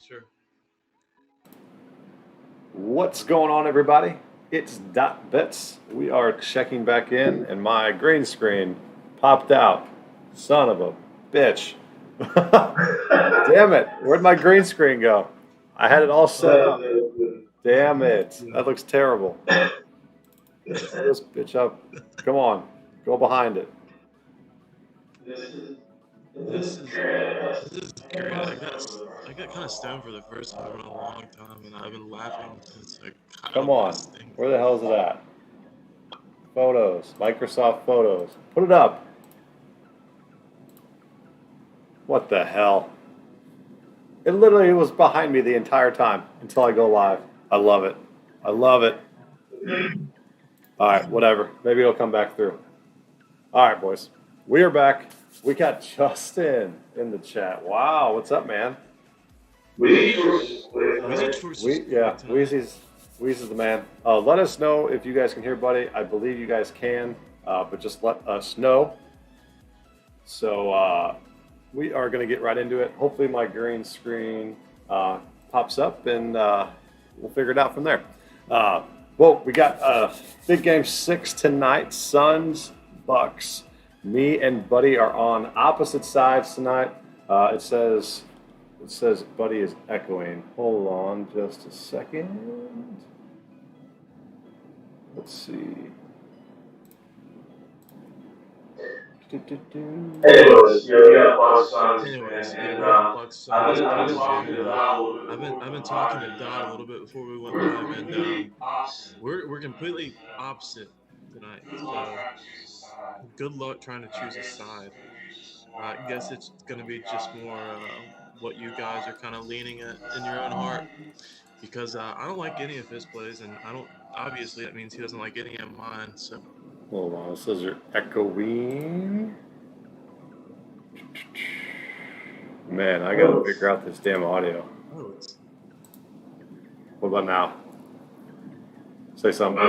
Sure. What's going on, everybody? It's Dot Bits. We are checking back in, and my green screen popped out. Son of a bitch. Damn it. Where'd my green screen go? I had it all set up. Damn it. That looks terrible. Set this bitch up. Come on. Go behind it. This is great. I got kind of stoned for the first time in a long time, and I've been laughing since I kind Come of on. this thing. Where the hell is it at? Photos. Microsoft Photos. Put it up. What the hell? It literally was behind me the entire time until I go live. I love it. I love it. All right, whatever. Maybe it'll come back through. All right, boys. We are back. We got Justin in the chat. Wow, what's up, man? Wheezy's Wheezy's the man. Let us know if you guys can hear Buddy. I believe you guys can, but just let us know. So we are going to get right into it. Hopefully my green screen pops up, and we'll figure it out from there. Well, we got big game 6 tonight. Suns, Bucks. Me and Buddy are on opposite sides tonight. It says Buddy is echoing. Hold on just a second. Let's see. Anyways, yeah, we got Bucks Suns, Anyways, man, and Bucks Suns I've been talking PSG. to Dot a little bit. I've been talking to Dot a little bit before we went live, and we're completely opposite tonight. So good luck trying to choose a side. I guess it's going to be just more what you guys are kind of leaning at in your own heart, because I don't like any of his plays, and I don't. Obviously, that means he doesn't like any of mine. So Hold on, it says you're echoing. Man, I gotta figure out this damn audio. oh, What about now? Say something.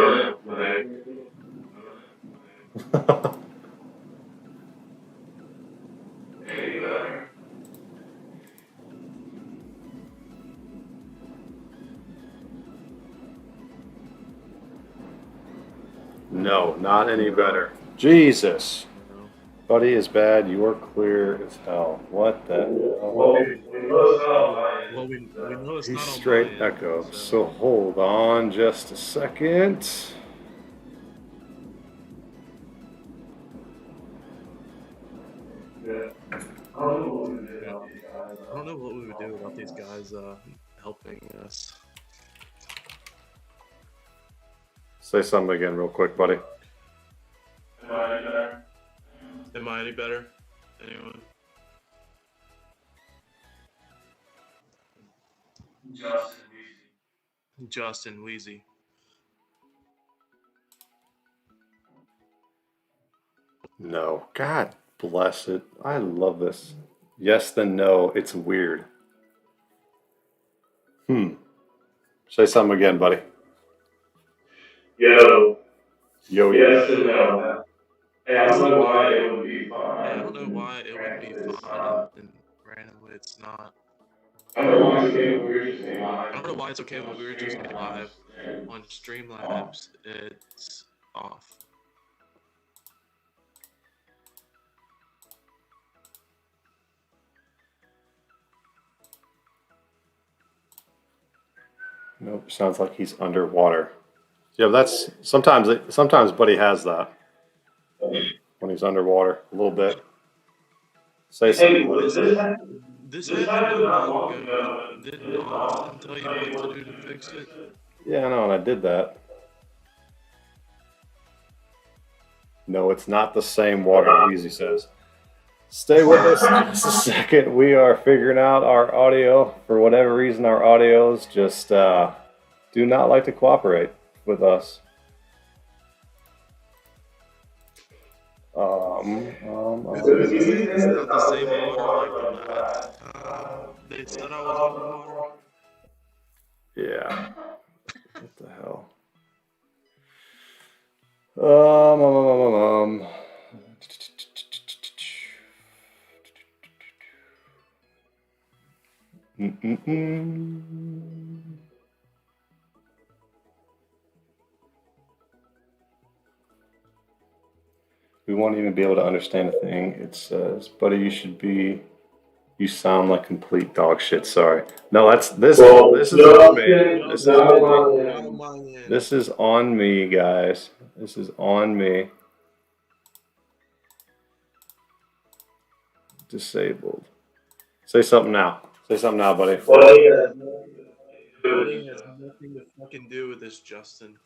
No, not any better. Jesus. Buddy is bad. You are clear as hell. What the hell? Well, we know it's He's not on straight my end, echo. So hold on just a second. I don't know what we would do without these guys helping us. Say something again real quick, buddy. Am I any better? Anyone? Justin Wheezy. No. God bless it. I love this. Yes, then no. It's weird. Say something again, buddy. Yo. Yo, Yes and no. Hey, I don't know why it would be fine. I don't know why it would be fine and randomly it's not. I don't know why it's okay when we were just live. I don't know why it's okay when we were just live. On Streamlabs, it's off. Nope. Sounds like he's underwater. Yeah, that's sometimes Buddy has that when he's underwater a little bit. Say something. This happened not long ago. Did Austin tell you what to do to fix it? Yeah, I know, and I did that. No, it's not the same water, Easy says. Stay with us just a second. We are figuring out our audio. For whatever reason, our audios just do not like to cooperate with us. It's not the same water like that. They said I was underwater. Yeah. What the hell? We won't even be able to understand a thing. It says, buddy, you sound like complete dog shit. Sorry. No, this is on me. This is on me. This is on me, guys. This is on me. Disabled. Say something now. Say something now, buddy. Buddy has nothing to fucking do with this, Justin.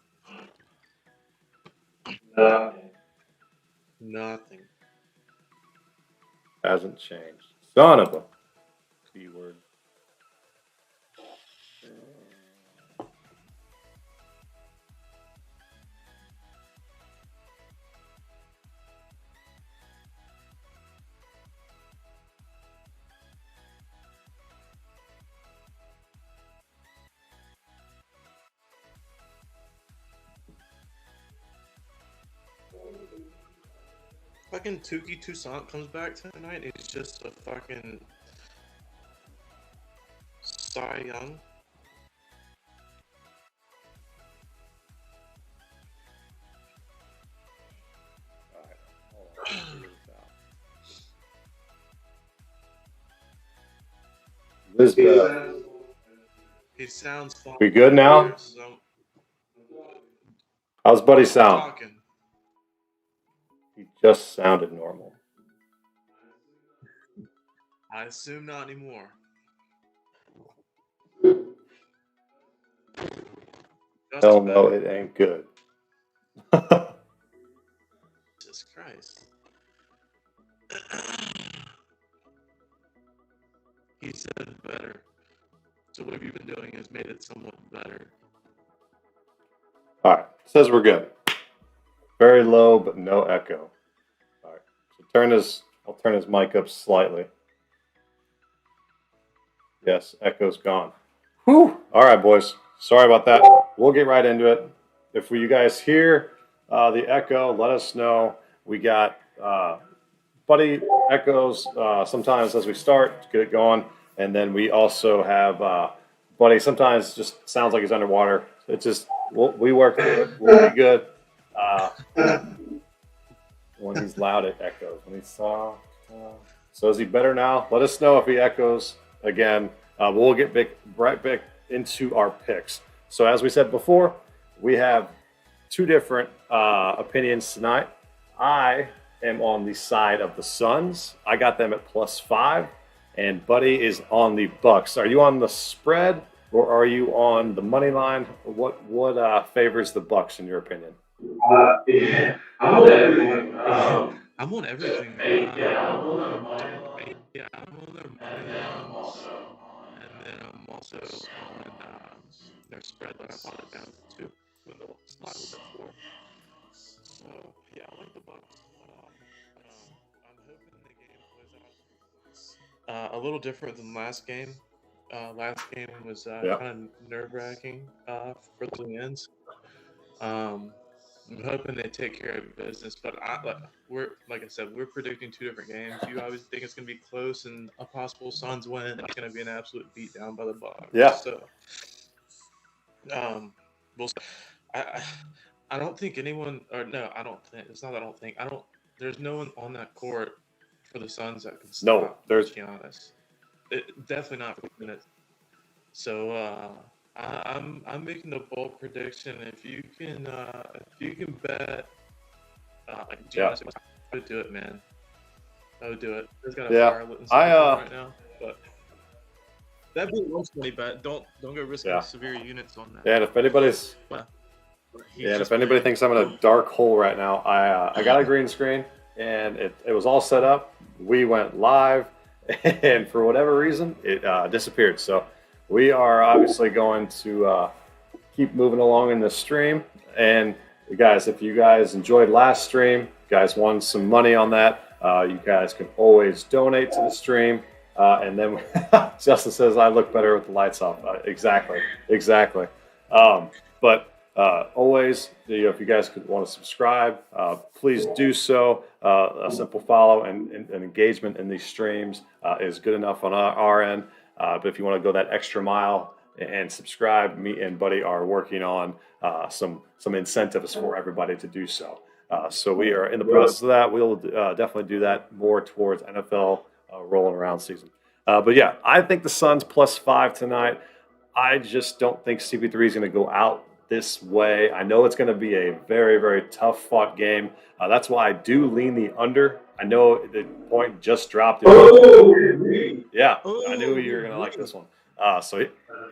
Nothing. Hasn't changed. Son of a keyword. Fucking Tuki Toussaint comes back tonight. It's just a fucking Cy Young. Lisbeth. He sounds fine. We good now? How's Buddy sound? Talking. He just sounded normal. I assume not anymore. Hell no, it ain't good. Jesus Christ. He said better. So what have you been doing has made it somewhat better. All right, says we're good. Very low, but no echo. All right, so I'll turn his mic up slightly. Yes, echo's gone. Whew. All right, boys. Sorry about that. We'll get right into it. If you guys hear the echo, let us know. We got Buddy echoes sometimes as we start to get it going. And then we also have Buddy sometimes just sounds like he's underwater. It's just, we work through it. We'll be good. When he's loud, it echoes. When he's soft. So is he better now? Let us know if he echoes again. We'll get right back into our picks. So as we said before, we have two different opinions tonight. I am on the side of the Suns. I got them at +5, and Buddy is on the Bucks. Are you on the spread or are you on the money line? What favors the Bucks in your opinion? Yeah, I'm on everything. I'm on everything. I'm on their money line. Yeah, I'm on their money line. And then I'm also on their spread that I bought it down to when the slide was at 4. So yeah, I like the Bucks. I'm hoping the game plays out a little different than last game. Last game was kind of nerve-wracking for the Lions. I'm hoping they take care of business, but like I said, we're predicting two different games. You obviously think it's going to be close and a possible Suns win. It's going to be an absolute beatdown by the Bucks. Yeah. So, we'll see. I don't think anyone, or no, I don't think it's not. I don't think There's no one on that court for the Suns that can stop. No, there's Giannis. Definitely not for minutes. So. I'm making the bold prediction. If you can bet, like Giannis, I would do it, man. I would do it. There's got a fire lit right now, but that'd be a low money bet. Don't go risking severe units on that. Yeah, and if anybody's if anybody thinks I'm in a dark hole right now, I got a green screen and it was all set up. We went live, and for whatever reason, it disappeared. So. We are obviously going to keep moving along in this stream. And guys, if you guys enjoyed last stream, you guys won some money on that, you guys can always donate to the stream. And then Justin says, I look better with the lights off. Exactly. But always, if you guys could want to subscribe, please do so. A simple follow and engagement in these streams is good enough on our end. But if you want to go that extra mile and subscribe, me and Buddy are working on some incentives for everybody to do so. So we are in the process of that. We'll definitely do that more towards NFL rolling around season. But yeah, I think the Suns +5 tonight. I just don't think CP3 is going to go out this way. I know it's going to be a very, very tough fought game. That's why I do lean the under. I know the point just dropped. Yeah, I knew you were going to like this one. So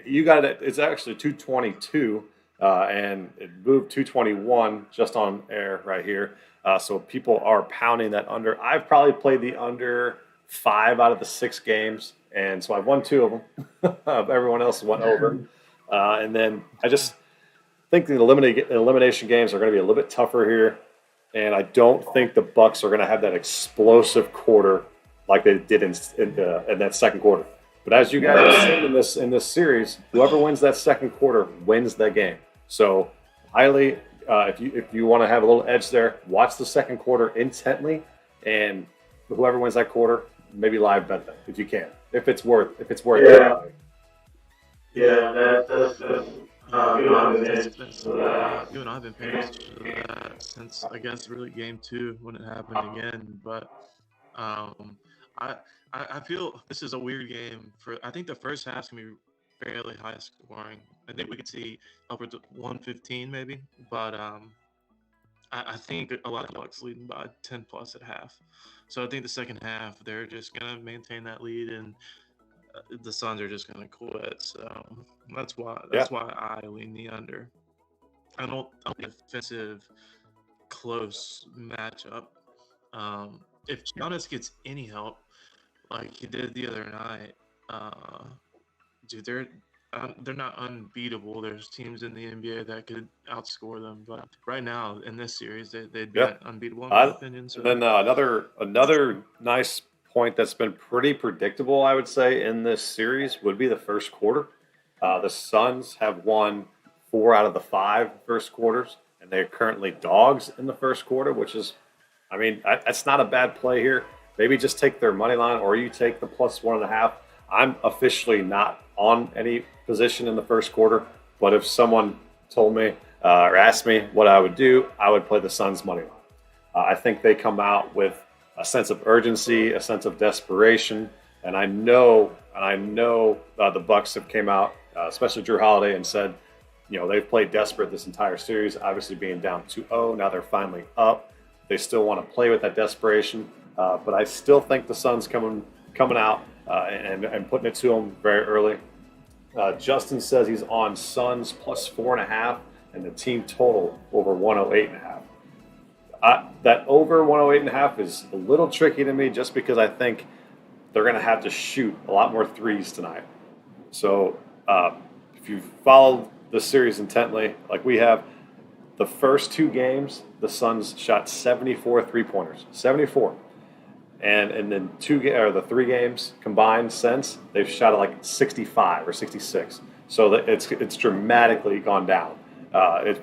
you got it. It's actually 222, and it moved 221 just on air right here. So people are pounding that under. I've probably played the under 5 out of the 6 games, and so I've won 2 of them. Everyone else went over. And then I just think the elimination games are going to be a little bit tougher here, and I don't think the Bucks are going to have that explosive quarter like they did in that second quarter. But as you guys have seen in this series, whoever wins that second quarter wins that game. So highly, if you want to have a little edge there, watch the second quarter intently, and whoever wins that quarter, maybe live bet them if you can, if it's worth it. Yeah, that's you and I have been paying attention to that since, I guess, really game 2 when it happened again. But I feel this is a weird game. I think the first half's gonna be fairly high scoring. I think we could see upwards of 115 maybe, but I think a lot of Bucks leading by 10 plus at half. So I think the second half they're just gonna maintain that lead, and the Suns are just gonna quit. So that's why I lean the under. I don't think defensive close matchup. If Giannis gets any help, like he did the other night, dude, they're not unbeatable. There's teams in the NBA that could outscore them, but right now in this series, they'd be unbeatable in my opinion. So. Then another nice point that's been pretty predictable, I would say, in this series would be the first quarter. The Suns have won 4 out of the 5 first quarters, and they're currently dogs in the first quarter, which is, I mean, that's not a bad play here. Maybe just take their money line, or you take the +1.5. I'm officially not on any position in the first quarter, but if someone told me or asked me what I would do, I would play the Suns money line. I think they come out with a sense of urgency, a sense of desperation, and I know the Bucks have came out, especially Jrue Holiday, and said, they've played desperate this entire series. Obviously, being down 2-0, now they're finally up. They still want to play with that desperation, but I still think the Suns coming out and putting it to them very early. Justin says he's on Suns +4.5, and the team total over 108.5. That over 108.5 is a little tricky to me, just because I think they're going to have to shoot a lot more threes tonight. So if you follow the series intently, like we have, the first 2 games, the Suns shot 74 3-pointers, 74. And then the 3 games combined since, they've shot at like 65 or 66. So it's dramatically gone down.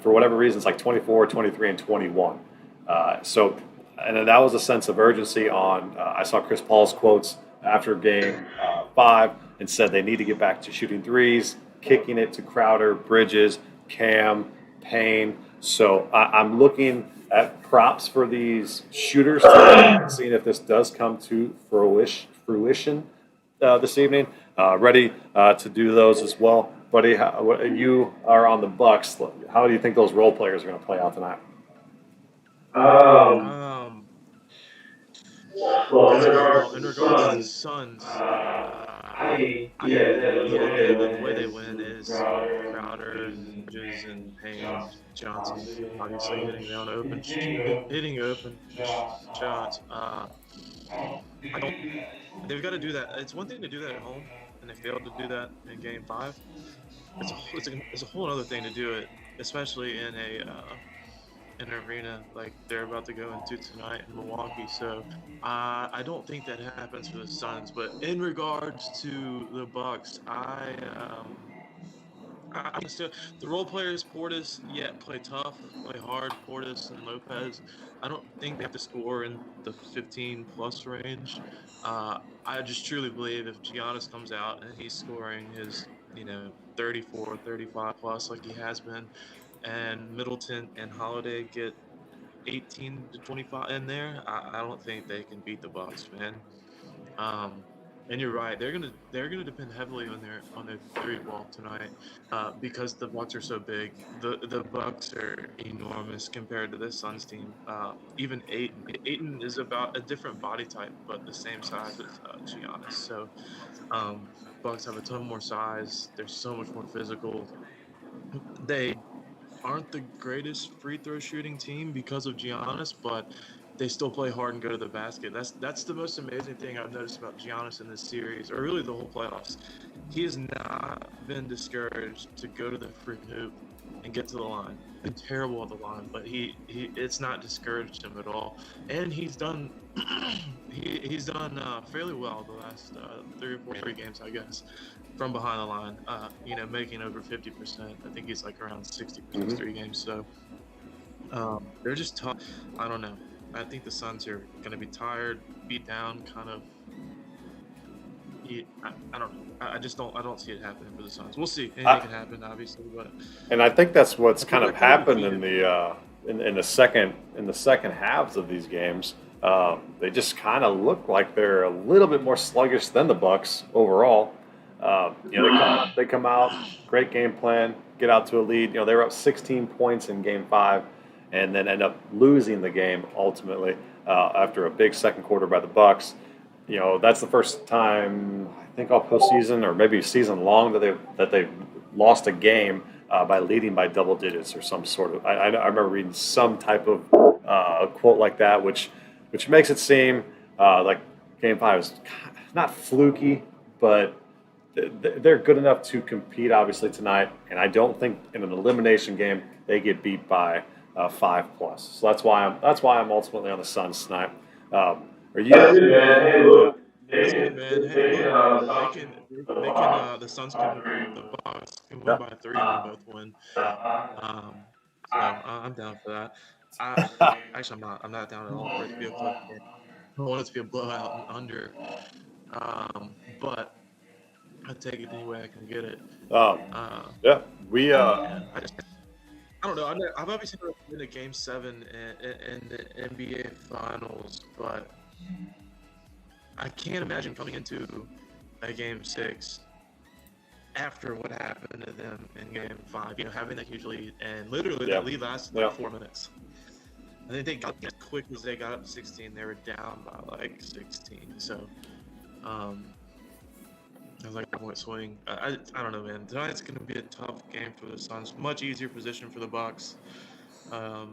For whatever reason, it's like 24, 23, and 21. And then that was a sense of urgency on, I saw Chris Paul's quotes after game 5 and said they need to get back to shooting threes, kicking it to Crowder, Bridges, Cam, Payne. So I'm looking at props for these shooters tonight and seeing if this does come to fruition this evening. Ready to do those as well. Buddy, you are on the Bucks. How do you think those role players are going to play out tonight? In regards to the Suns, the way they win is Crowder and Bridges and Payne, Johnson, obviously hitting open shots. They've got to do that. It's one thing to do that at home, and they failed to do that in Game 5. It's a whole other thing to do it, especially in an arena like they're about to go into tonight in Milwaukee. So I don't think that happens for the Suns. But in regards to the Bucks, I still the role players Portis, yeah, play tough, play hard. Portis and Lopez. I don't think they have to score in the 15 plus range. I just truly believe if Giannis comes out and he's scoring his 34, 35 plus like he has been, and Middleton and Holiday get 18 to 25 in there, I don't think they can beat the Bucks, man. Um, and you're right; they're gonna depend heavily on their three ball tonight, because the Bucks are so big. The Bucks are enormous compared to this Suns team. Even Aiton is about a different body type, but the same size as Giannis. So Bucks have a ton more size. They're so much more physical. They aren't the greatest free throw shooting team because of Giannis, but they still play hard and go to the basket. That's the most amazing thing I've noticed about Giannis in this series, or really the whole playoffs. He has not been discouraged to go to the freaking hoop and get to the line. He's been terrible at the line, but he it's not discouraged him at all. And he's done he's done fairly well the last 3 or 4 games, I guess, from behind the line. Making over 50%. I think he's like around 60% 3 games. So they're just tough. I don't know. I think the Suns are going to be tired, beat down, kind of. I don't know. I just don't. I don't see it happening for the Suns. We'll see. Anything can happen, obviously, but. And I think that's what's kind of happened in the in the second halves of these games. They just kind of look like they're a little bit more sluggish than the Bucks overall. They come out, great game plan, get out to a lead. They were up 16 points in Game 5, and then end up losing the game ultimately after a big second quarter by the Bucks. That's the first time I think all postseason or maybe season long that they've lost a game by leading by double digits or some sort of. I remember reading some type of quote like that, which makes it seem like Game 5 is not fluky, but they're good enough to compete obviously tonight. And I don't think in an elimination game they get beat by 5+. So that's why I'm ultimately on the Suns tonight. Are you? That's good, man. Hey, look. That's good, man. Hey, They the Suns can, the Bucks can win by 3 and we both win. So I'm down for that. Actually, I'm not down at all for it to be a close game. I want it to be a blowout and under. But I take it any way I can get it. Yeah, we. I don't know. I've obviously never been to Game 7 in the NBA Finals, but I can't imagine coming into a Game 6 after what happened to them in Game 5. Having that huge lead, and literally that lead lasted like 4 minutes. I think they got as quick as they got up to 16. They were down by like 16. So, I was like a point swing. I don't know, man. Tonight's going to be a tough game for the Suns. Much easier position for the Bucks. But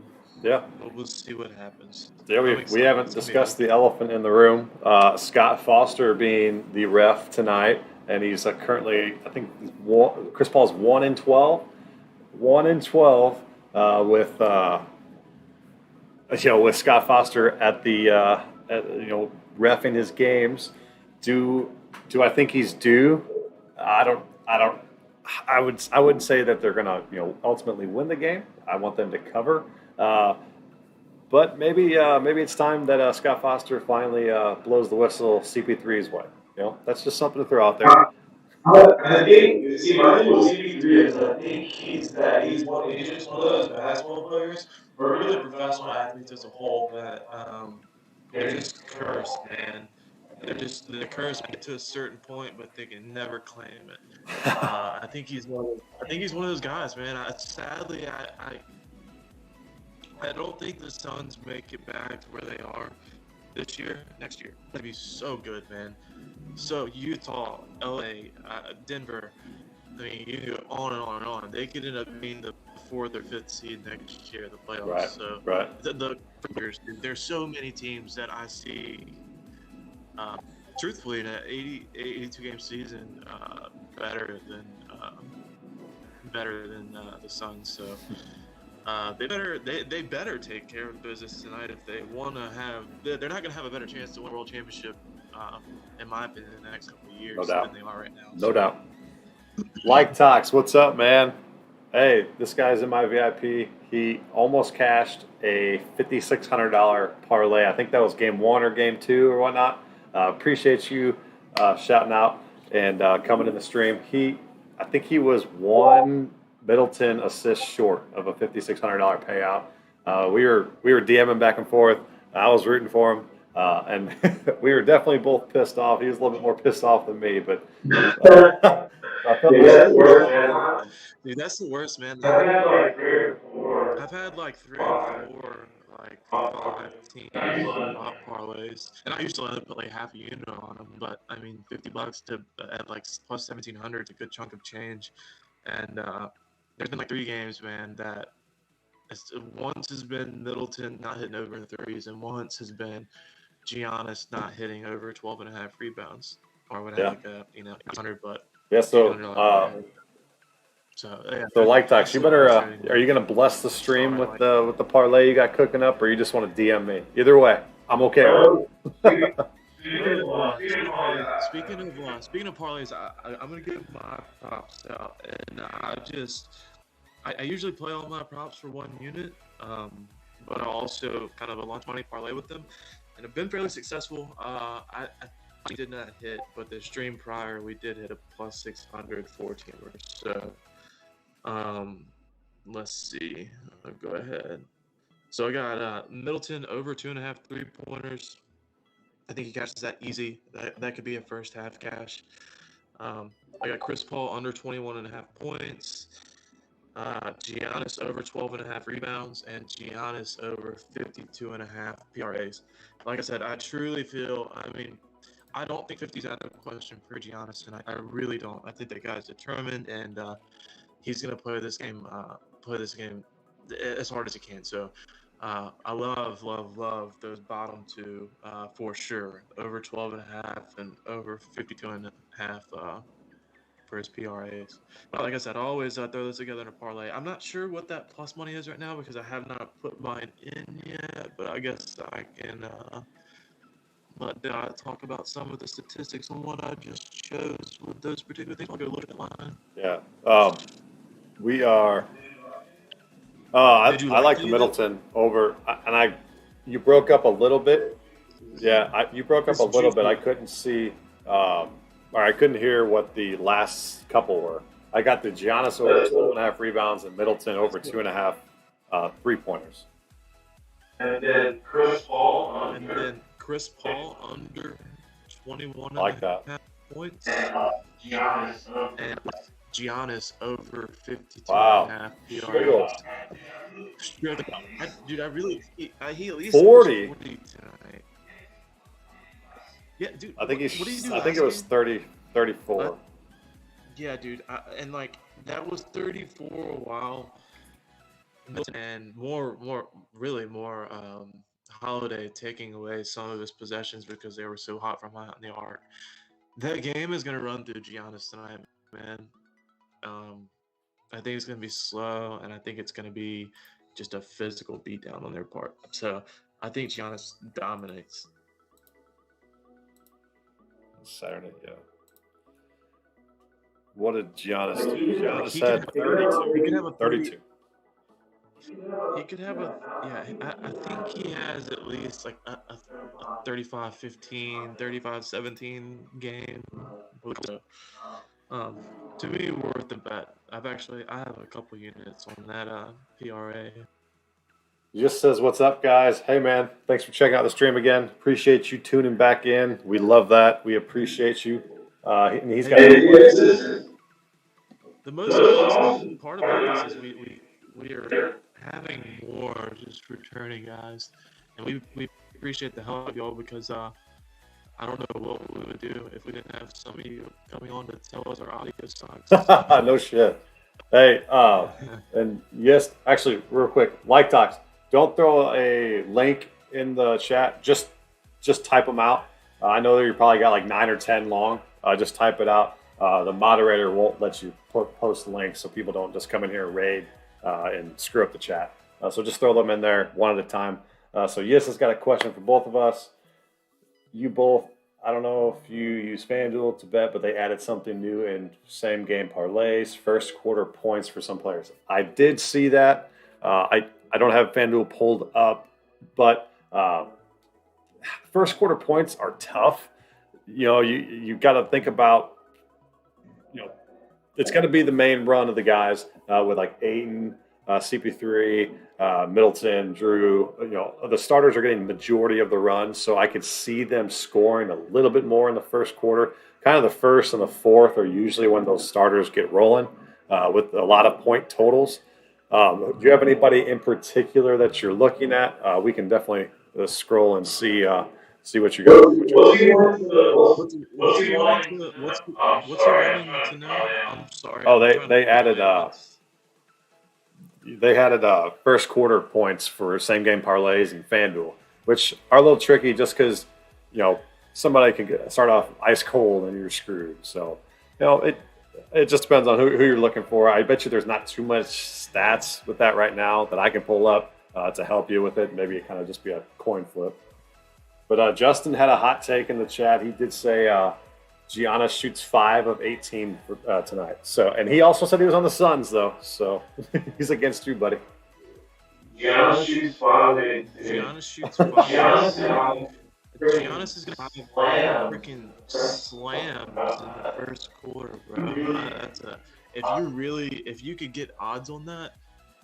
we'll see what happens. Yeah, we haven't discussed the elephant in the room. Scott Foster being the ref tonight, and he's currently, I think, Chris Paul's 1-12. 1-12 with with Scott Foster at the reffing his games. Do I think he's due? I wouldn't say that they're gonna ultimately win the game. I want them to cover. But maybe it's time that Scott Foster finally blows the whistle CP3's way. That's just something to throw out there. I think, see, my thing with CP3 is I think he's just one of those basketball players, or really professional athletes as a whole, that they're just cursed, man. They're cursed to get to a certain point, but they can never claim it. I think he's one of those guys, man. Sadly, I don't think the Suns make it back to where they are this year. Next year, that'd be so good, man. So Utah, LA, Denver. I mean, you go on and on and on. They could end up being the 4th or 5th seed next year, the playoffs. Right. There's so many teams that I see. Truthfully, in an 82 game season, better than the Suns. So they better take care of business tonight if they want to have. They're not going to have a better chance to win a world championship, in my opinion, in the next couple of years than they are right now. No doubt. Like Tox, what's up, man? Hey, this guy's in my VIP. He almost cashed a $5,600 parlay. I think that was game one or game two or whatnot. Appreciate you shouting out and coming in the stream. I think he was one Middleton assist short of a $5,600 payout. We were DMing back and forth. I was rooting for him, and we were definitely both pissed off. He was a little bit more pissed off than me, but I felt Yeah, that's worse, man. Dude, that's the worst, man. I've had like 3 or 4. I've had like 3 or 4 like 5 team pop parlays, and I usually only put like half a unit on them. But I mean, $50 to at like plus 1,700 is a good chunk of change. And there's been like 3 games, man, that once has been Middleton not hitting over in threes, and once has been Giannis not hitting over 12.5 rebounds, or would have like a 100, but yeah. So yeah. So like Tox, that's you so better. frustrating. Are you gonna bless the stream with the parlay you got cooking up, or you just want to DM me? Either way, I'm okay. Speaking of parlays, I'm gonna give my props out, and I usually play all my props for 1 unit, but I also kind of a launch money parlay with them, and I've been fairly successful. I did not hit, but the stream prior we did hit a plus 600 14er. So let's see. I'll go ahead. So I got Middleton over 2.5 3-pointers. I think he cashes that easy. That could be a first half cash. I got Chris Paul under 21.5 points. Giannis over 12.5 rebounds, and Giannis over 52.5 PRAs. Like I said, I truly feel. I mean, I don't think 50's out of question for Giannis, and I really don't. I think that guy's determined, and he's gonna play this game as hard as he can. So I love those bottom 2 for sure. Over 12.5 and over 52.5 for his PRAs. But like I said, I always throw this together in a parlay. I'm not sure what that plus money is right now because I have not put mine in yet, but I guess I can talk about some of the statistics on what I just chose with those particular things. I'll go look at mine. Yeah. We are. I like the Middleton over, and you broke up a little bit. Yeah, you broke up a little bit. I couldn't see, or I couldn't hear what the last couple were. I got the Giannis over 12.5 rebounds and Middleton over 2.5 3-pointers. And then Chris Paul under 21 like that. points. Giannis Giannis over 52.5 Wow. Dude, he at least 40 tonight. Yeah, dude. I think what did he do I think it was 30, 34. Yeah, dude. And like that was 34 a while, and more Holiday taking away some of his possessions because they were so hot from out in the arc. That game is gonna run through Giannis tonight, man. I think it's going to be slow, and I think it's going to be just a physical beatdown on their part. So I think Giannis dominates. Saturday, yeah. What did Giannis do? Giannis had 32. He could have a 32. He could have I think he has at least like a 35-15, 35-17 game. So, to me, worth the bet. I have a couple units on that PRA. He just says, "What's up, guys? Hey, man, thanks for checking out the stream again. Appreciate you tuning back in. We love that. We appreciate you." And he's got the most awesome part about this is we are having more just returning guys, and we appreciate the help of y'all because I don't know what we would do if we didn't have some of you coming on to tell us our audio sucks. No shit. Hey, and yes, actually, real quick, like Tox, don't throw a link in the chat. Just type them out. I know that you probably got like 9 or 10 long. Just type it out. The moderator won't let you post links so people don't just come in here and raid and screw up the chat. So just throw them in there one at a time. So yes, has got a question for both of us. You both I don't know if you use FanDuel to bet, but they added something new in same game parlays, first quarter points for some players. I did see that. I don't have FanDuel pulled up, but first quarter points are tough. You got to think about, it's going to be the main run of the guys with like Ayton, CP3, Middleton, Drew. The starters are getting the majority of the run, so I could see them scoring a little bit more in the first quarter. Kind of the first and the fourth are usually when those starters get rolling with a lot of point totals. Do you have anybody in particular that you're looking at? We can definitely scroll and see what you got. What's he wanting to know? I'm sorry. Oh, I'm trying to they pull added it. first quarter points for same game parlays and FanDuel, which are a little tricky just because somebody can start off ice cold and you're screwed. So it just depends on who you're looking for. I bet you there's not too much stats with that right now that I can pull up to help you with it. Maybe it kind of just be a coin flip. But Justin had a hot take in the chat. He did say Giannis shoots 5 of 18 for, tonight. So, and he also said he was on the Suns though. So he's against you, buddy. Giannis shoots 5. Giannis shoots 5. Giannis is gonna have freaking slams in the first quarter, bro. If you could get odds on that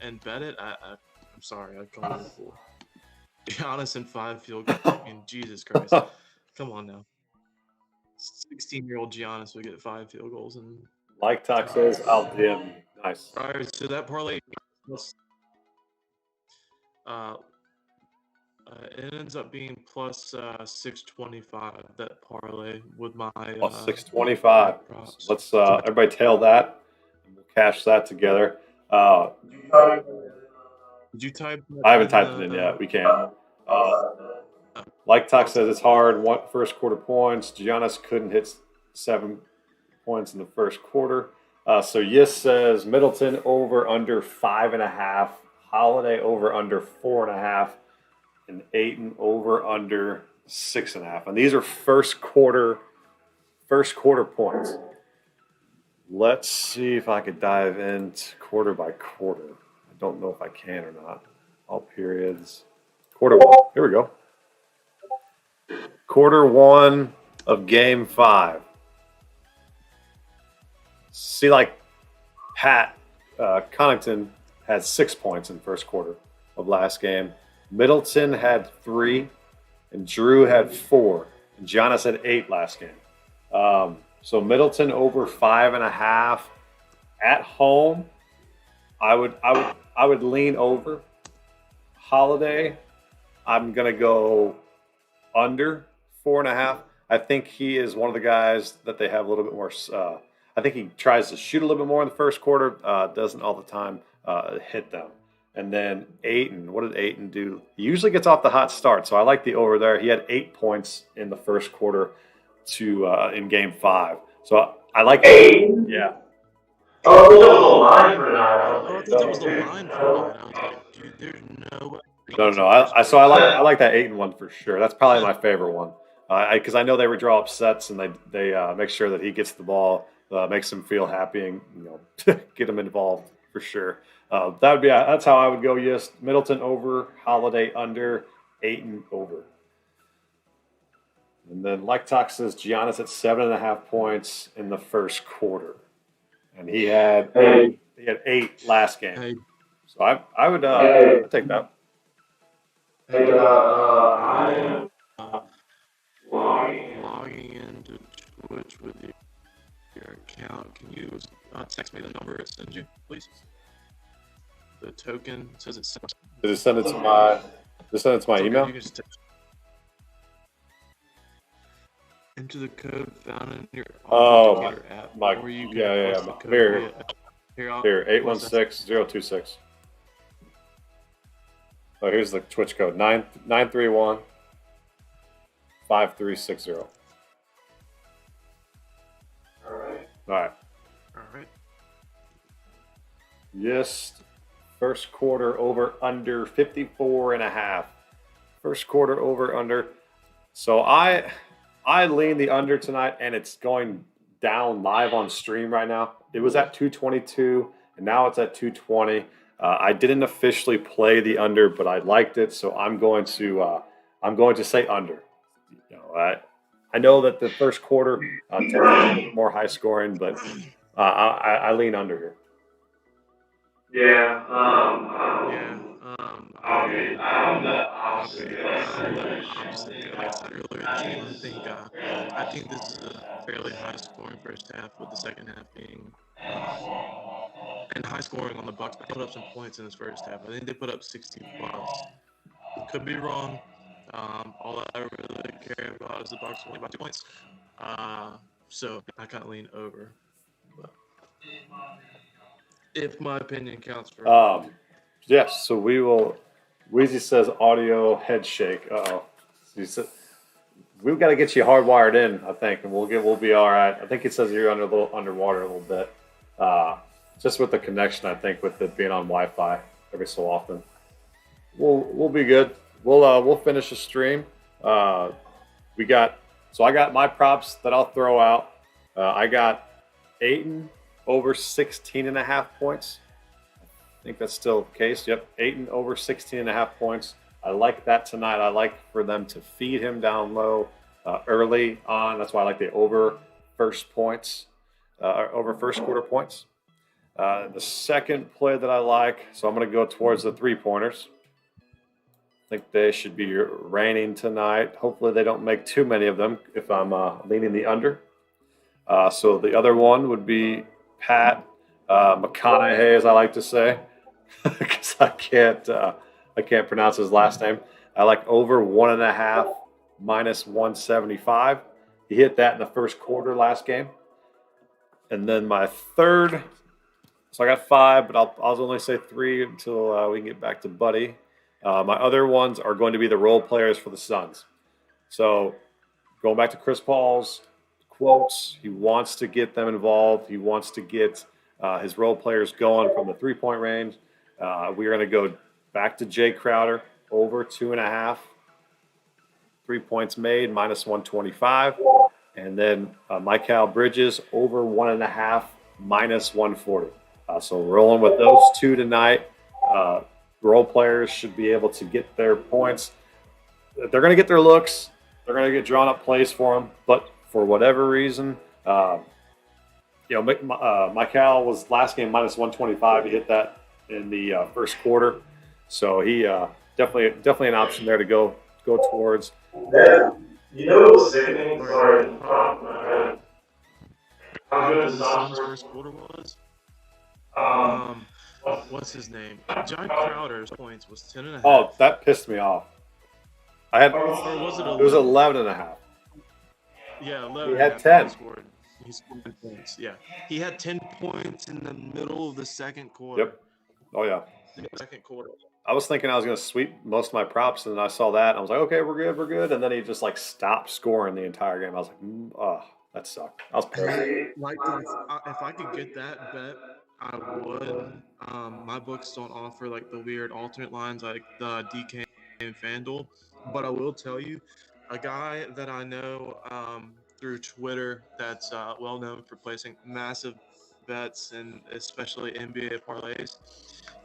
and bet it, I'm sorry, I'd call it a fool. Giannis and 5 field goals. I mean, Jesus Christ. Come on now. 16-year-old Giannis would get 5 field goals. And Like Talk says, I'll DM you. Nice. All right, so that parlay, it ends up being plus 625, that parlay with my... Plus 625. Let's everybody tail that. And we'll cash that together. Did you type? I haven't typed it in yet. We can. Like Talk says, it's hard. First quarter points. Giannis couldn't hit 7 points in the first quarter. So Yes says Middleton over under 5.5. Holiday over under 4.5. And Ayton over under 6.5. And these are first quarter points. Let's see if I could dive into quarter by quarter. Don't know if I can or not. All periods. Quarter one. Here we go. Quarter one of game 5. See, like Pat Connaughton had 6 points in the first quarter of last game. Middleton had 3, and Drew had 4, and Giannis had 8 last game. So Middleton over 5.5 at home. I would lean over. Holiday, I'm gonna go under 4.5. I think he is one of the guys that they have a little bit more. I think he tries to shoot a little bit more in the first quarter. Doesn't all the time hit them. And then Ayton, what did Ayton do? He usually gets off the hot start, so I like the over there. He had 8 points in the first quarter in game 5. So I like Ayton. Yeah. Oh, that was a line for I thought that was the line for that. I was like, dude, there's no way. No. I like that Ayton one for sure. That's probably my favorite one because I know they would draw up sets and they make sure that he gets the ball, makes him feel happy, and get him involved for sure. That's how I would go. Yes, Middleton over, Holiday under, Ayton over. And then Like Talk says Giannis at 7.5 points in the first quarter. And he had 8 last game. Hey. So I would I'd take that. Hey, I am logging into Twitch with your account. Can you text me the number it sends you, please? The token says it's sent. Did it send it to my email? You can just enter the code found in your app. Or you can post the code Here, 816026. Oh, here's the Twitch code 931 5360. All right. All right. Yes. First quarter over under 54.5. First quarter over under. So I lean the under tonight, and it's going down live on stream right now. It was at 222, and now it's at 220. I didn't officially play the under, but I liked it, so I'm going to say under. You know, I know that the first quarter tends to be a little bit more high scoring, but I lean under here. Yeah. Yeah. I'm the Okay, opposite. I'm the opposite. Like I said earlier in the stream, I think this is a fairly high scoring first half, with the second half being and high scoring on the Bucks. They put up some points in this first half. I think they put up 60 plus. Could be wrong. All I really care about is the Bucks winning by 2 points. So I kind of lean over. But if my opinion counts for. Yes, so we will. Weezy says audio head shake. Uh-oh. We've got to get you hardwired in, I think, and we'll be all right. I think it says you're underwater a little bit. Just with the connection, I think, with it being on Wi-Fi every so often. We'll be good. We'll finish the stream. I got my props that I'll throw out. I got Ayton over 16.5 points. I think that's still the case. Yep, Ayton over 16.5 points. I like that tonight. I like for them to feed him down low early on. That's why I like the over first points, over first quarter points. The second play that I like, so I'm going to go towards the 3-pointers. I think they should be raining tonight. Hopefully they don't make too many of them if I'm leaning the under. So the other one would be Pat McConaughey, as I like to say, because I can't pronounce his last name. I like over 1.5 minus 175. He hit that in the first quarter last game. And then my third, so I got 5, but I'll only say 3 until we can get back to Buddy. My other ones are going to be the role players for the Suns. So going back to Chris Paul's quotes, he wants to get them involved. He wants to get his role players going from the 3-point range. We're going to go back to Jay Crowder, over 2.5. 3 points made, minus 125. And then Mikal Bridges, over 1.5, minus 140. So rolling with those two tonight. Role players should be able to get their points. They're going to get their looks. They're going to get drawn up plays for them. But for whatever reason, Mikal was last game minus 125. He hit that in the first quarter. So he definitely an option there to go towards. Yeah. You know what was sickening? Sorry. How good The Suns' first quarter was? What's his name? John Crowder's points was 10.5. Oh, that pissed me off. It was 11.5. Yeah, 11. He had 10. He scored 10 points. Yeah, he had 10 points in the middle of the second quarter. Yep. Oh yeah. Second quarter. I was thinking I was going to sweep most of my props, and then I saw that, and I was like, okay, we're good. And then he just stopped scoring the entire game. I was like, that sucked. I was pissed. If I could get that bet, I would. My books don't offer the weird alternate lines like the DK and FanDuel, but I will tell you, a guy that I know through Twitter that's well known for placing massive bets and especially NBA parlays.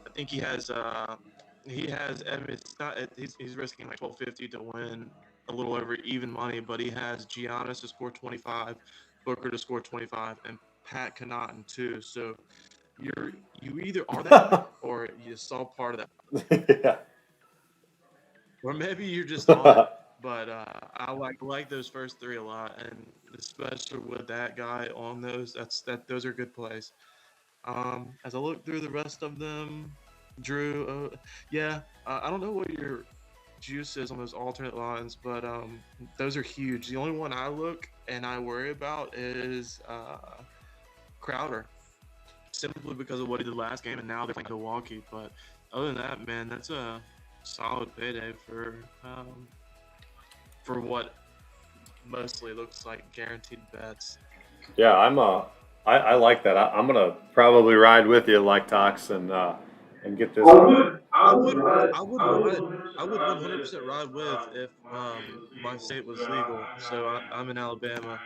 I think he has. It's not. He's risking $12.50 to win a little over even money, but he has Giannis to score 25, Booker to score 25, and Pat Connaughton too. So you either are that or you saw part of that. Yeah. Or maybe you're just on it. But I like those first 3 a lot, and especially with that guy on those, those are good plays. As I look through the rest of them, Drew, I don't know what your juice is on those alternate lines, but those are huge. The only one I look and I worry about is Crowder, simply because of what he did last game, and now they're playing Milwaukee. But other than that, man, that's a solid payday for what mostly looks like guaranteed bets. Yeah, I like that. I'm gonna probably ride with you, like Tox, and get this. I would I would ride I would 100% ride with if my state was legal. So I'm in Alabama,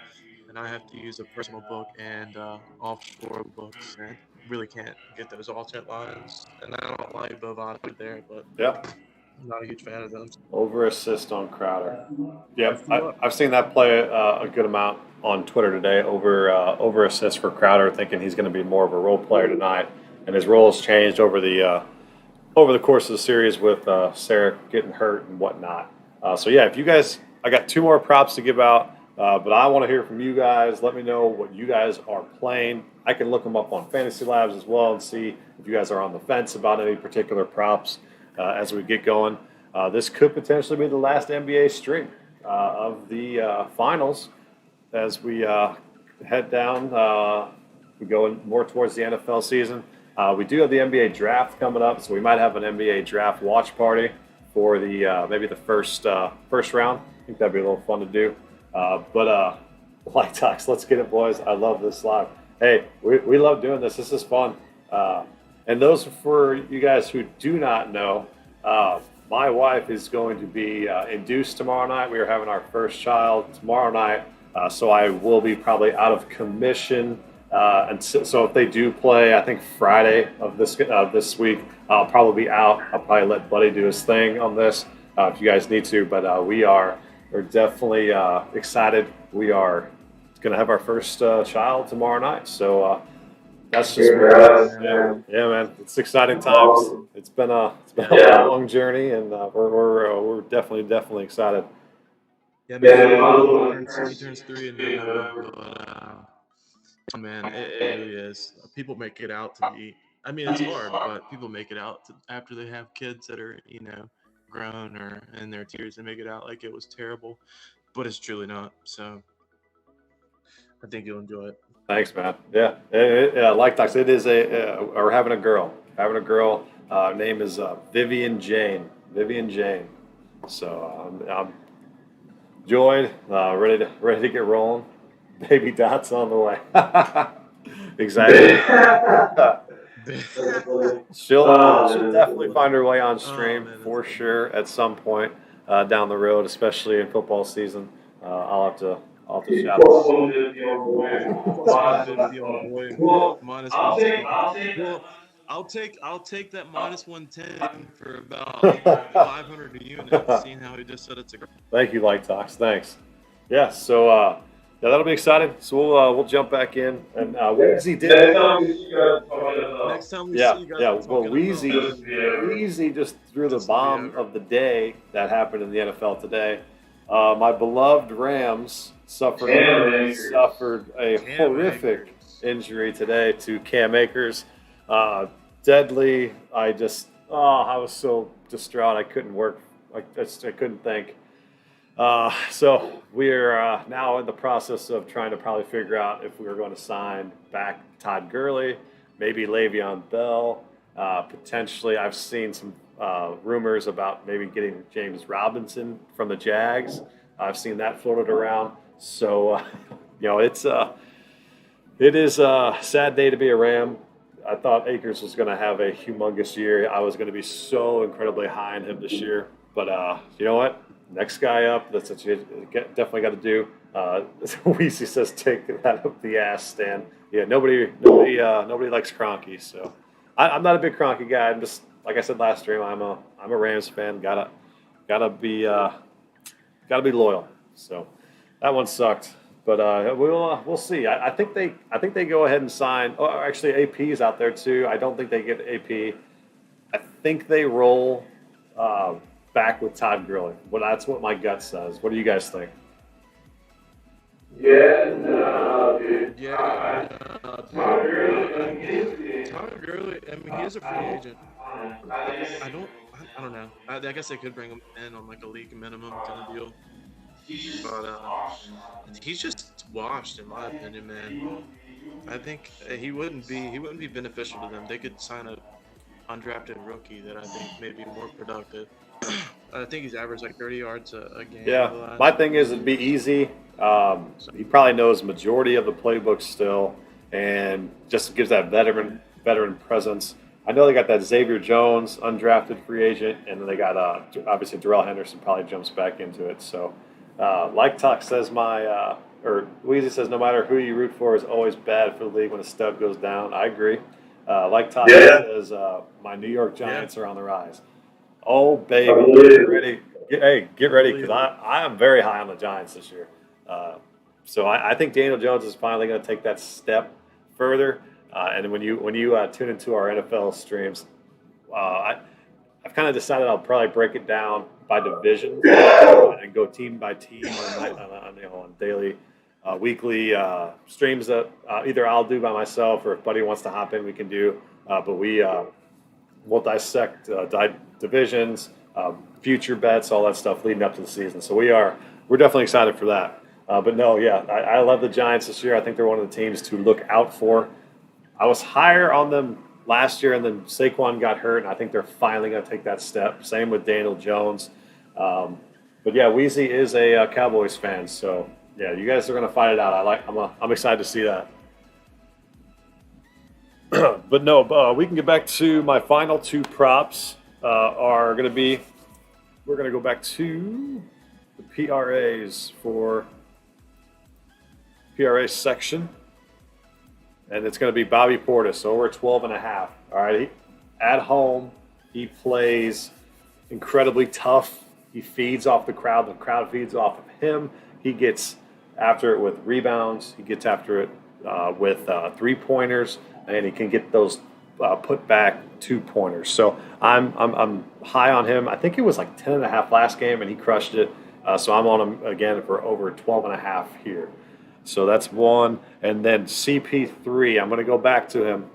and I have to use a personal book and offshore books, and really can't get those alternate lines. And I don't like Bovada there, but Yep. I'm not a huge fan of them. Over assist on Crowder. Yep, Lift you up. I've seen that play a good amount on Twitter today. Over assist for Crowder, thinking he's going to be more of a role player tonight, and his role has changed over the course of the series with Sarah getting hurt and whatnot. So yeah, if you guys, I got two more props to give out, but I want to hear from you guys. Let me know what you guys are playing. I can look them up on Fantasy Labs as well and see if you guys are on the fence about any particular props as we get going. This could potentially be the last NBA stream of the finals as we head down. We go more towards the NFL season. We do have the NBA draft coming up, so we might have an NBA draft watch party for the maybe the first round. I think that'd be a little fun to do. But Light Talks, let's get it, boys. I love this live. Hey, we love doing this. This is fun. And those for you guys who do not know, my wife is going to be induced tomorrow night. We are having our first child tomorrow night, so I will be probably out of commission. And so if they do play, I think Friday of this week, I'll probably be out. I'll probably let Buddy do his thing on this if you guys need to. But we're definitely excited. We are going to have our first child tomorrow night. So that's just yeah, man. It's exciting times. It's been a long journey, and we're definitely excited. Yeah, man. He turns 3 in November, but man, it really is. People make it out to be. I mean, it's hard, but people make it out after they have kids that are grown or in their tears. They make it out like it was terrible, but it's truly not. So I think you'll enjoy it. Thanks, man. Yeah. Like Docs, it is we're having a girl. Name is Vivian Jane. So I'm joyed, ready to get rolling. Baby Dot's on the way. Exactly. She'll definitely find her way on stream for sure at some point down the road, especially in football season. I'll have to shout I'll take that minus 110 for about 500 a unit, seeing how he just said it's a. Thank you, Light Talks. Thanks. Yeah, so that'll be exciting. So we'll jump back in, and Weezy did. Next time we see you guys. Well, Weezy just threw the bomb of the day that happened in the NFL today. My beloved Rams suffered a horrific injury today to Cam Akers. Deadly. I was so distraught. I couldn't work. I couldn't think. So we're now in the process of trying to probably figure out if we were going to sign back Todd Gurley, maybe Le'Veon Bell. Potentially, I've seen some rumors about maybe getting James Robinson from the Jags. I've seen that floated around. So, it is a sad day to be a Ram. I thought Akers was going to have a humongous year. I was going to be so incredibly high on him this year. But you know what? Next guy up. That's what you definitely got to do. Weezy says, "Take that up the ass, Stan." Yeah, nobody likes Kroenke. So I'm not a big Kroenke guy. I'm just, like I said last stream, I'm a Rams fan. Gotta be loyal. So that one sucked. But we'll see. I think they go ahead and sign. Oh, actually, AP's out there too. I don't think they get AP. I think they roll back with Todd Gurley. Well, that's what my gut says. What do you guys think? Yeah, no, dude. Yeah. Todd Gurley. I mean, he's a free agent. I don't know. I guess they could bring him in on like a league minimum kind of deal. But he's just washed, in my opinion, man. I think he wouldn't be beneficial to them. They could sign a undrafted rookie that I think may be more productive. I think he's averaged like 30 yards a game. Yeah, my thing is it'd be easy. He probably knows majority of the playbook still, and just gives that veteran presence. I know they got that Xavier Jones undrafted free agent, and then they got obviously Darrell Henderson probably jumps back into it. So, like Tuck says, or Weezy says, no matter who you root for is always bad for the league when a stud goes down. I agree. Like Tuck says, my New York Giants are on the rise. Oh baby, get ready! Get ready because I am very high on the Giants this year. So I think Daniel Jones is finally going to take that step further. And when you tune into our NFL streams, I've kind of decided I'll probably break it down by division and go team by team on daily, weekly streams that either I'll do by myself or if Buddy wants to hop in, we can do. But we'll dissect divisions, future bets, all that stuff leading up to the season. So we're definitely excited for that. But no, I love the Giants this year. I think they're one of the teams to look out for. I was higher on them last year, and then Saquon got hurt, and I think they're finally going to take that step. Same with Daniel Jones. But yeah, Weezy is a Cowboys fan, so yeah, you guys are going to fight it out. I'm excited to see that. But no, we can get back to my final two props. Are going to be we're going to go back to the PRAs for PRA section. And it's going to be Bobby Portis over 12.5. All right, at home, he plays incredibly tough. He feeds off the crowd. The crowd feeds off of him. He gets after it with rebounds. He gets after it with 3-pointers, and he can get those put back 2-pointers. So I'm high on him. I think it was like 10.5 last game, and he crushed it. So I'm on him again for over 12.5 here. So that's one. And then CP3, I'm going to go back to him.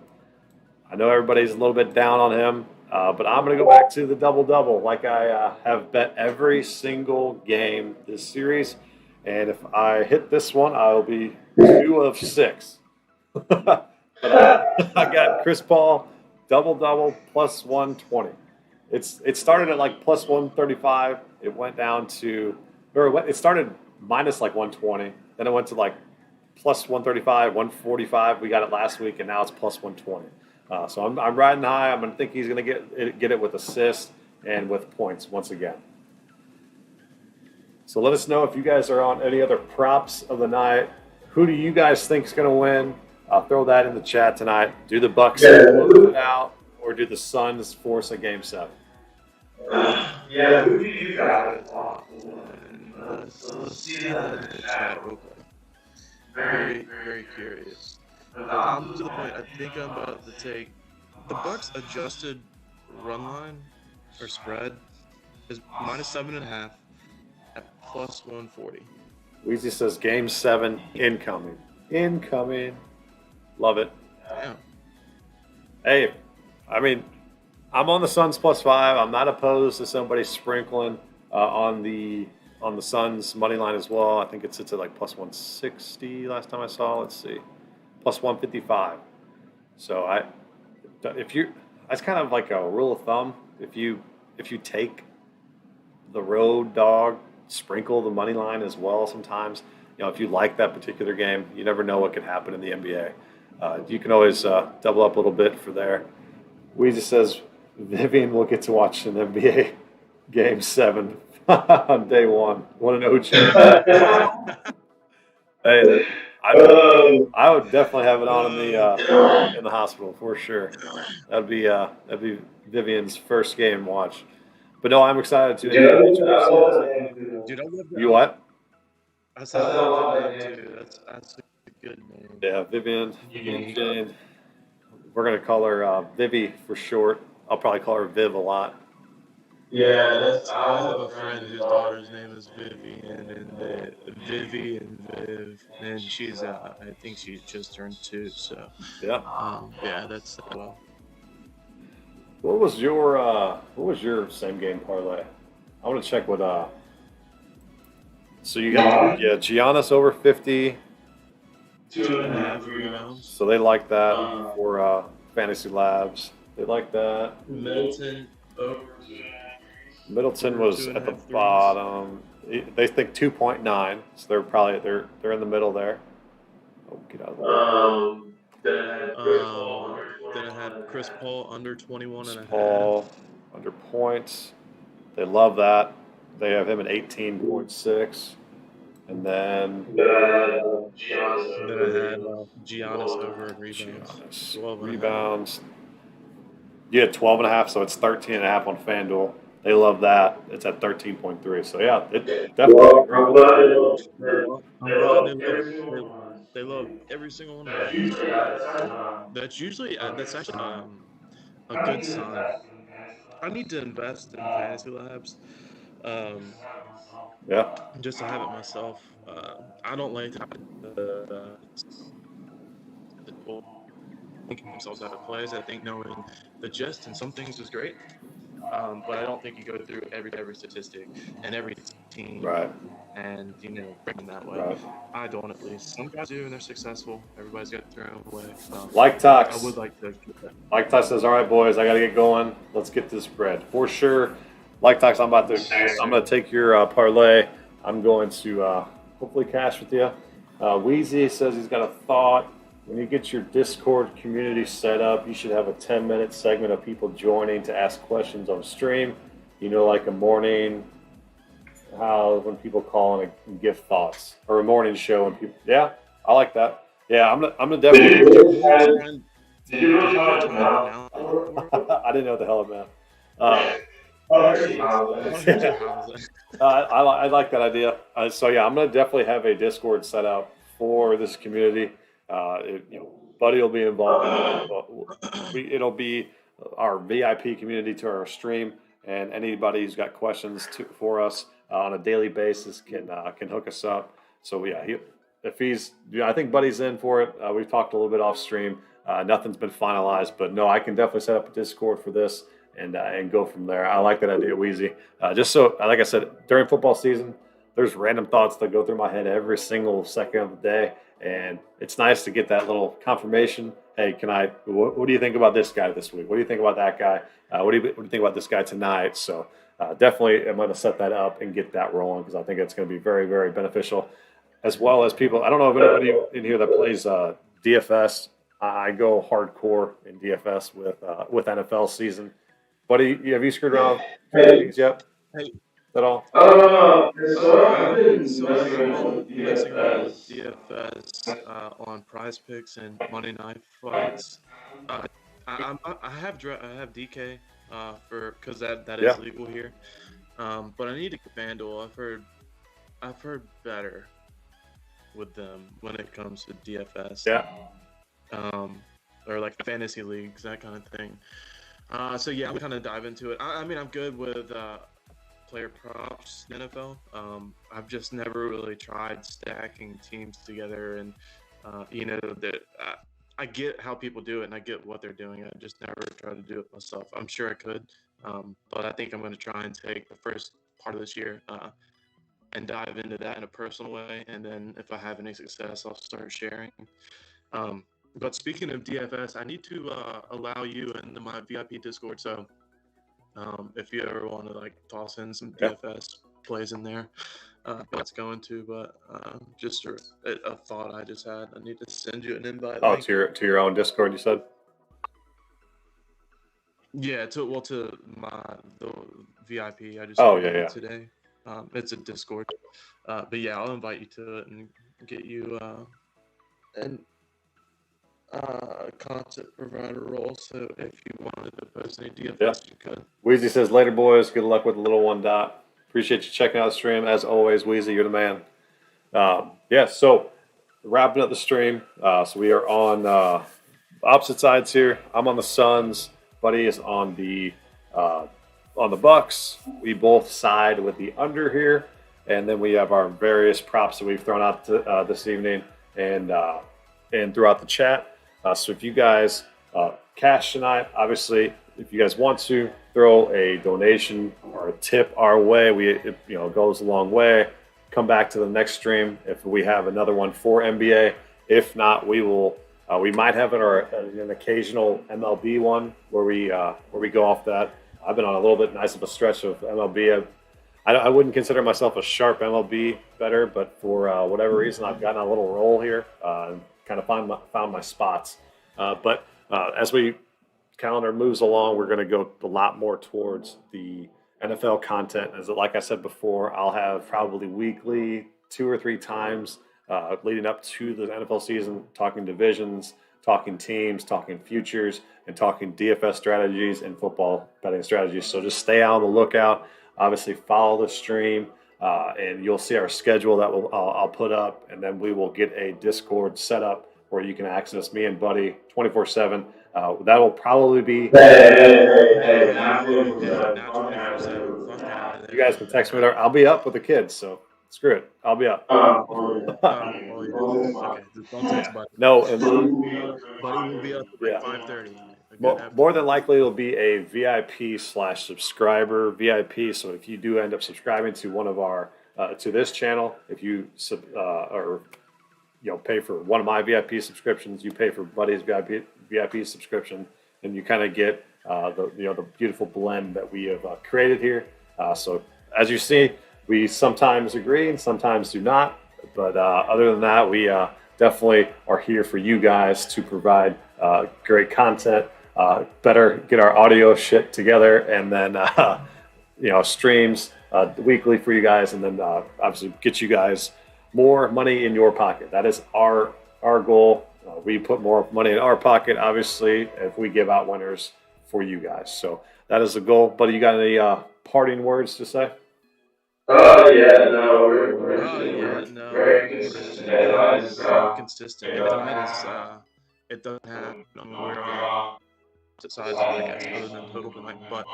I know everybody's a little bit down on him, but I'm going to go back to the double-double like I have bet every single game this series. And if I hit this one, I'll be 2 of 6. But I got Chris Paul, double-double, plus 120. It started at like plus 135. It went down to – or it started minus like 120. Then it went to like plus 135, 145. We got it last week, and now it's plus 120. So I'm riding high. I'm going to think he's going to get it with assists and with points once again. So let us know if you guys are on any other props of the night. Who do you guys think is going to win? I'll throw that in the chat tonight. Do the Bucks close it out, or do the Suns force a Game 7? Yeah, who do you got? Let's see that in the chat real quick. Very, very curious. I'm to the point. I think I'm about to take the Bucks adjusted run line or spread is minus 7.5 at plus 140. Weezy says Game 7 incoming. Incoming. Love it. Damn. Hey, I mean, I'm on the Suns plus 5. I'm not opposed to somebody sprinkling on the Suns money line as well. I think it sits at like plus 160 last time I saw. Let's see, plus 155. So that's kind of like a rule of thumb. If you take the road dog, sprinkle the money line as well. Sometimes, if you like that particular game, you never know what could happen in the NBA. You can always double up a little bit for there. Weezy says Vivian will get to watch an NBA Game 7 on day one. Want to know who changed? Hey, I would definitely have it on in the hospital for sure. That'd be Vivian's first game watch. But no, I'm excited to. Dude, I love that. You what? I said I love that too. That's a good name. Yeah, Vivian. Jane. We're gonna call her Vivi for short. I'll probably call her Viv a lot. Yeah, I have a friend whose daughter's name is Vivian, and Vivi and Viv, and she's I think she just turned 2. So yeah, that's well. What was your same game parlay? I want to check what. So you got Giannis over 50. 2.5 rebounds. So they like that for Fantasy Labs. They like that. Middleton over. Middleton was at the bottom. They think 2.9, so they're in the middle there. Oh, get out of the way. Then I had Chris Paul under 21 and a half. Paul under points. They love that. They have him at 18.6. And then Then I had Giannis over rebounds. Giannis 12 and a half. rebounds. You had 12.5, so it's 13.5 on FanDuel. They love that. It's at 13.3. So yeah, it definitely. They love every single one of them. That's usually that's actually a good sign. I need to invest in Fantasy Labs. Yeah. Just to have it myself. I don't like the thinking themselves out of plays. I think knowing the gist and some things is great. But I don't think you go through every statistic and every team, Right. and bring them that way. Right. I don't, at least. Some guys do, and they're successful. Everybody's got their own way. Like Tox. I would like to get that. Like Tox says, all right, boys, I got to get going. Let's get this bread for sure. Like Tox, I'm going to take your parlay. I'm going to hopefully cash with you. Wheezy says he's got a thought. When you get your Discord community set up, you should have a 10-minute segment of people joining to ask questions on stream. Like a morning, when people call and give thoughts, or a morning show when people. Yeah, I like that. Yeah, I'm gonna definitely. I didn't know what the hell it meant. I like that idea. So yeah, I'm gonna definitely have a Discord set up for this community. Buddy will be involved. It'll be our VIP community to our stream, and anybody who's got questions for us on a daily basis can hook us up. So yeah, I think Buddy's in for it. We've talked a little bit off stream. Nothing's been finalized, but no, I can definitely set up a Discord for this and go from there. I like that idea, Wheezy. Just so, like I said, during football season, there's random thoughts that go through my head every single second of the day. And it's nice to get that little confirmation. Hey, what do you think about this guy this week? What do you think about that guy? What do you think about this guy tonight? So definitely I'm going to set that up and get that rolling because I think it's going to be very, very beneficial. As well as people, I don't know if anybody in here that plays DFS. I go hardcore in DFS with NFL season. Buddy, have you screwed around with yet? Hey. At all? I've been messing around with DFS on Prize Picks and Monday Night Fights. I have DK because that is legal here. But I need to get FanDuel. I've heard better with them when it comes to DFS. Yeah. Or like fantasy leagues, that kind of thing. So yeah, I'm kind of dive into it. I mean, I'm good with player props in NFL. I've just never really tried stacking teams together, and that I get how people do it and I get what they're doing. I just never tried to do it myself. I'm sure I could, but I think I'm going to try and take the first part of this year and dive into that in a personal way, and then if I have any success, I'll start sharing. But speaking of DFS, I need to allow you into my VIP Discord. So if you ever want to toss in some DFS plays in there, that's going to. But just a thought I just had. I need to send you an invite. Oh, to your own Discord, you said? Yeah, to the VIP. I just today. It's a Discord. But yeah, I'll invite you to it and get you content provider role, so if you wanted to post any DFS, you could. Wheezy says, later, boys. Good luck with the little one dot. Appreciate you checking out the stream. As always, Wheezy, you're the man. So wrapping up the stream. So we are on opposite sides here. I'm on the Suns. Buddy is on the Bucks. We both side with the under here. And then we have our various props that we've thrown out this evening and throughout the chat. So if you guys cash tonight, obviously, if you guys want to throw a donation or a tip our way, it goes a long way. Come back to the next stream if we have another one for NBA. If not, we will. We might have an occasional MLB one where we go off that. I've been on a little bit nice of a stretch of MLB. I wouldn't consider myself a sharp MLB bettor, but for whatever reason, I've gotten a little roll here. Kind of found my spots. But as we calendar moves along, we're going to go a lot more towards the NFL content. As like I said before, I'll have probably weekly 2 or 3 times leading up to the NFL season, talking divisions, talking teams, talking futures, and talking DFS strategies and football betting strategies. So just stay on the lookout. Obviously, follow the stream, and you'll see our schedule that I'll put up, and then we will get a Discord set up where you can access me and Buddy 24/7. That will probably be. Hey, Not 24/7. Fuck out of there. You guys can text me whatever. I'll be up with the kids, so screw it. I'll be up. Okay, don't text Buddy. No, Buddy will be up at 5:30. More than likely, it'll be a VIP/subscriber VIP. So if you do end up subscribing to one of our to this channel, if you pay for one of my VIP subscriptions, you pay for Buddy's VIP subscription, and you kind of get the beautiful blend that we have created here. So as you see, we sometimes agree and sometimes do not. But other than that, we definitely are here for you guys to provide great content. Better get our audio shit together, and then streams weekly for you guys, and then obviously get you guys more money in your pocket. That is our goal. We put more money in our pocket, obviously, if we give out winners for you guys. So that is the goal. Buddy, you got any parting words to say? We're very consistent. Consistent. And tonight is it doesn't happen. We're on sides of like other than total tonight, but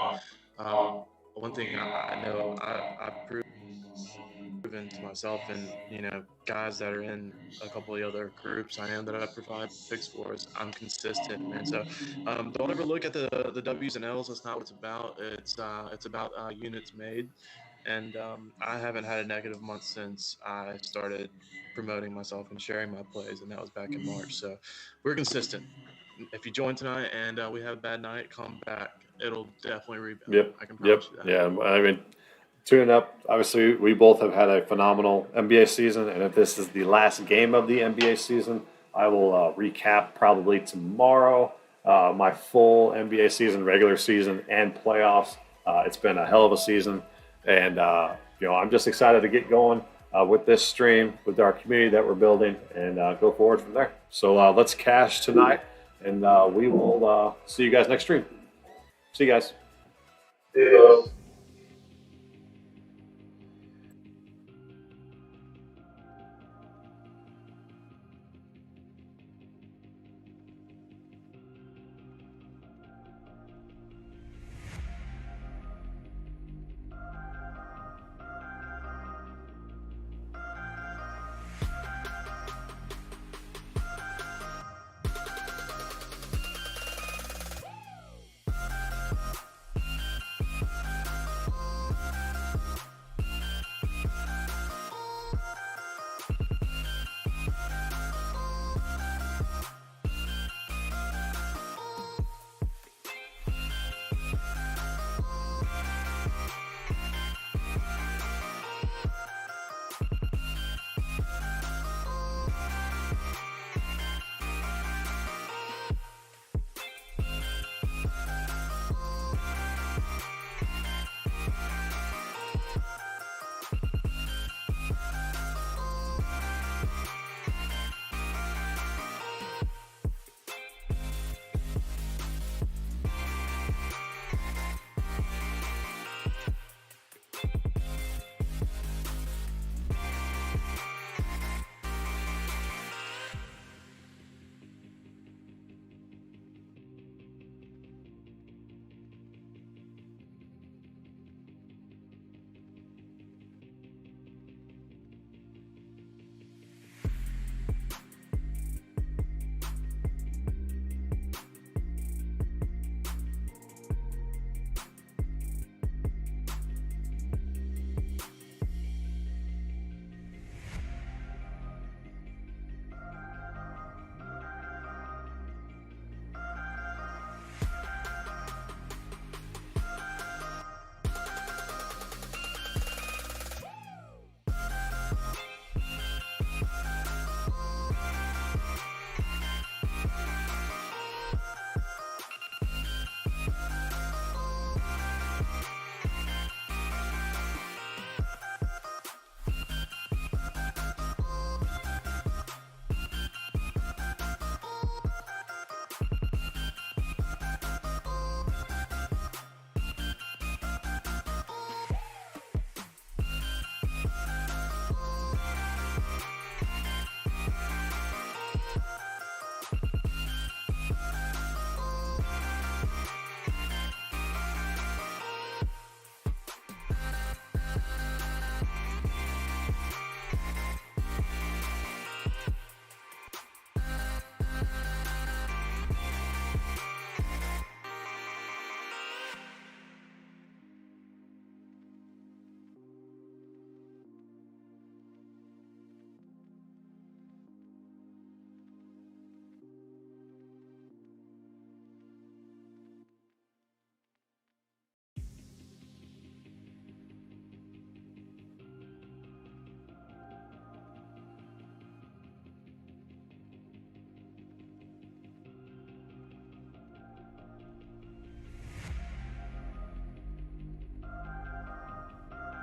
one thing I know I've proven to myself and guys that are in a couple of the other groups I am that I provide picks for is I'm consistent, man. So don't ever look at the W's and L's. That's not what it's about. It's about units made. And I haven't had a negative month since I started promoting myself and sharing my plays, and that was back in March. So we're consistent. If you join tonight and we have a bad night, come back. It'll definitely rebound. Yep. I can promise you that. Yeah. I mean, tuning up. Obviously, we both have had a phenomenal NBA season, and if this is the last game of the NBA season, I will recap probably tomorrow my full NBA season, regular season, and playoffs. It's been a hell of a season, and I'm just excited to get going with this stream, with our community that we're building, and go forward from there. So let's cash tonight, and we will see you guys next stream. See you guys. Yeah.